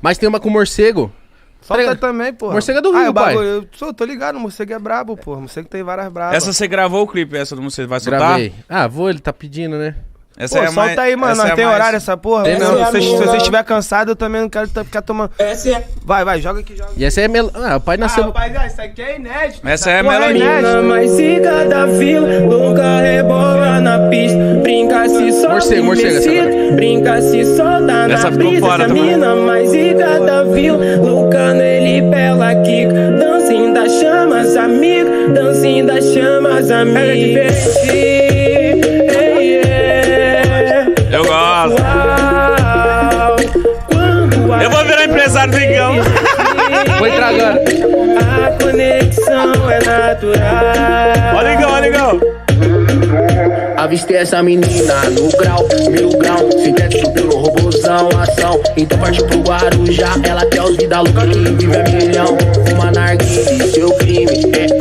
Mas tem uma com morcego. Solta também, pô. Morcego é do Rio, pai. Eu tô ligado, o morcego é brabo, pô. O morcego tem várias brabas. Essa você gravou o clipe, essa do morcego, vai soltar? Gravei. Ah, ele tá pedindo, né? Essa pô, é solta mais, aí, mano. Nós tem horário essa porra. Tem não. Se você estiver cansado, eu também não quero ficar tomando. Essa é... Vai, joga aqui, joga. E essa é o pai nasceu... Rapaziada, isso aqui é inédito. Essa é porra melanina. mais zica da vila, nunca rebola na pista. Brinca se solta Morcego, essa brinca se solta na Essa ficou brisa. fora Essa também. mina mais zica da vila, Lucano ele pela Kiko. Dancinho das chamas, amigo, dancinho das chamas, amigo. É diferente. Eu gosto. Eu vou virar empresário do Igão. Vou entrar agora. A conexão é natural. Olha o Igão. Avistei essa menina no grau, 1000 grau, sintético pelo robôzão, ação. Então partiu pro Guarujá, ela quer os vida louca que vive a milhão. Fuma narguile, seu crime,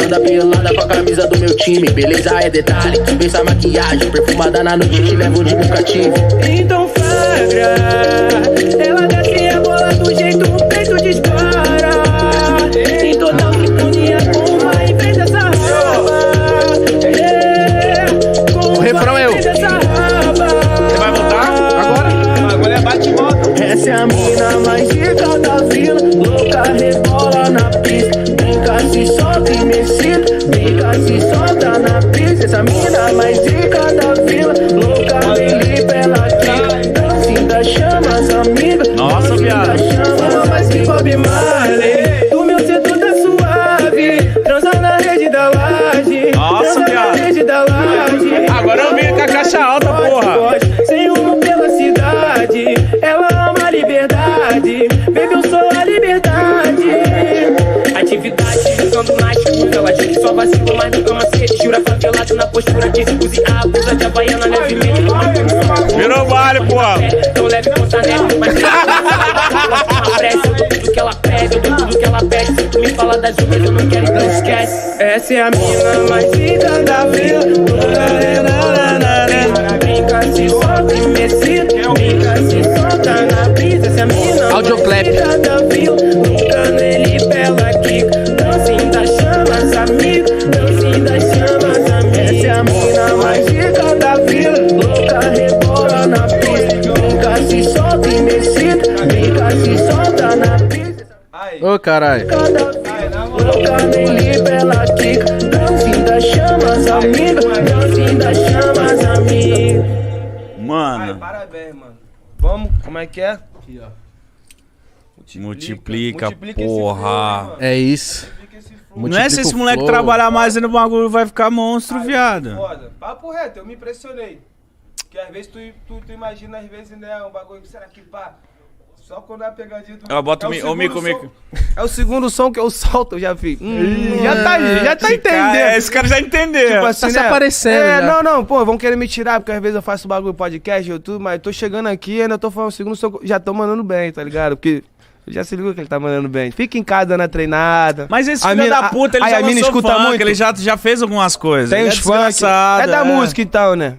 anda pelada com a camisa do meu time. Beleza é detalhe, pensa maquiagem, perfumada na noite te levo de cativo. Então flagra, ela desce a bola do jeito o peito dispara. Em total sintonia com a empresa essa raba. O refrão é eu. Você vai voltar? Agora é bate e volta. Essa é a mina mais rica da vila, louca rebola na pista. Brinca, se solta e me excita, brinca, se solta na pista. Essa mina mais rica da vila, louca me pela dica. Dancinho das chamas, amiga. Nossa, viado. Fama mais que Bob Marley. Do meu setor tá suave, transa na rede da laje. Nossa, transa viado. na rede da laje. Agora eu vim com a caixa alta, porra. Sem rumo pela cidade, ela ama a liberdade. Baby, eu sou a liberdade. Atividade, usando nástico. Ela diz que só vacila, mas nunca macete. Jura favelado na postura que se cozinha. Abusa de havaiana levemente. Virou vale, porra. Tão leve quanto a neve, mas uma pressa. Eu dou tudo que ela pede, eu dou tudo que ela pede. Se tu me fala das outras, eu não quero, então esquece. Essa é a mina mais rica da vila. Brinca, se solta e me excita. Brinca, se solta na brisa. Essa é a mina Audioclap. mais rica da vila. Lucano ele pela Kiko. Dancinho das chamas, amigo. Dancinho das chamas, amigo. Essa é a mina mais rica da vila, louca rebola na pista. Brinca, se solta e me excita, brinca, se solta na pista. Ô, caralho. Louca me pela Kiko. Dancinho das chamas, amigo. Dancinho das chamas, amigo. Mano, Parabéns, mano. Vamos, como é que é? Aqui, ó. multiplica, Multiplica porra. esse flow, hein, mano. É isso. Multiplica esse flow. Não é se Multiplica esse o moleque flow. trabalhar mais aí no bagulho vai ficar monstro, Aí, viado. Foda. Papo reto, eu me impressionei. Porque às vezes tu imagina, às vezes, né, um bagulho, será que pá? Só quando é a pegadinha do... Ó, bota É o segundo Mico, som- Mico. É o segundo som que eu solto, eu já vi. Já tá Esse entendendo. cara- esse cara já entendeu. Tipo assim, Tá se né? aparecendo É, já. não, pô, vão querer me tirar, porque às vezes eu faço bagulho podcast, YouTube, mas eu tô chegando aqui, ainda tô falando o segundo som, já tô mandando bem, tá ligado? Porque já se ligou que ele tá mandando bem. Fica em casa dando a treinada. Mas esse A filho mina- da puta, ele aí já a mina lançou escuta funk, muito. ele já fez algumas coisas. Tem Ele os funk. desgraçado, É da música então, né?